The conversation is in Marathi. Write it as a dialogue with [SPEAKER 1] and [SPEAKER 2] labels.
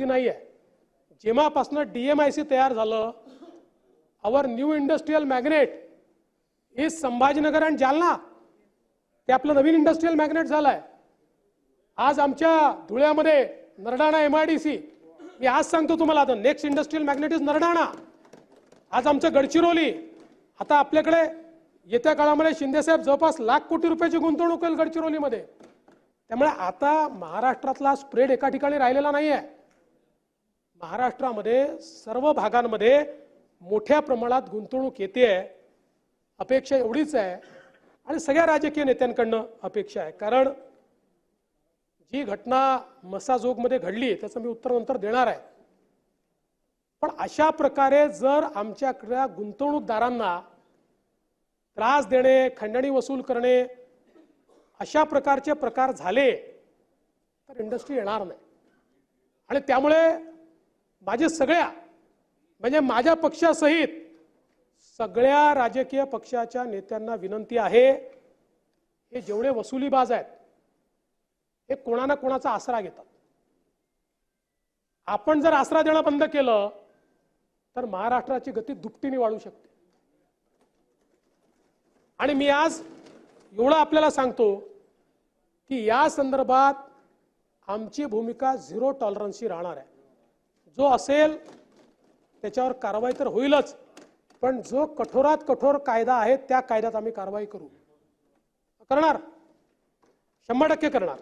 [SPEAKER 1] नाही आहे. जेव्हापासून DMIC तयार झालं, our new industrial magnet is Sambhajinagar आणि जालना. ते आपलं नवीन इंडस्ट्रियल मॅग्नेट झालंय. आज आमच्या धुळ्यामध्ये नरडाणा MIDC, मी आज सांगतो तुम्हाला, आता next industrial magnet is Nardana. आज आमचं गडचिरोली, आता आपल्याकडे येत्या काळामध्ये शिंदेसाहेब जवळपास लाख कोटी रुपयाची गुंतवणूक होईल गडचिरोलीमध्ये. त्यामुळे आता महाराष्ट्रातला स्प्रेड एका ठिकाणी राहिलेला नाही आहे. महाराष्ट्रामध्ये सर्व भागांमध्ये मोठ्या प्रमाणात गुंतवणूक येते आहे. अपेक्षा एवढीच आहे आणि सगळ्या राजकीय नेत्यांकडनं अपेक्षा आहे. कारण जी घटना मसाजोगमध्ये घडली त्याचं मी उत्तर नंतर देणार आहे. पण अशा प्रकारे जर आमच्याकडे गुंतवणूकदारांना त्रास देणे, खंडणी वसूल करणे, अशा प्रकारचे प्रकार झाले तर इंडस्ट्री येणार नाही. आणि त्यामुळे माझे सगळ्या, म्हणजे माझ्या पक्षासहित सगळ्या राजकीय पक्षाच्या नेत्यांना विनंती आहे, हे जेवढे वसुलीबाज आहेत हे कोणा ना कोणाचा आसरा घेतात. आपण जर आसरा देणं बंद केलं तर महाराष्ट्राची गती दुपटीने वाढू शकते. आणि मी आज एवढं आपल्याला सांगतो की या संदर्भात आमची भूमिका झिरो टॉलरन्सची राहणार आहे. जो असेल त्याच्यावर कारवाई तर होईलच, पण जो कठोरात कठोर कायदा आहे त्या कायद्यात आम्ही कारवाई करणार, 100% करणार.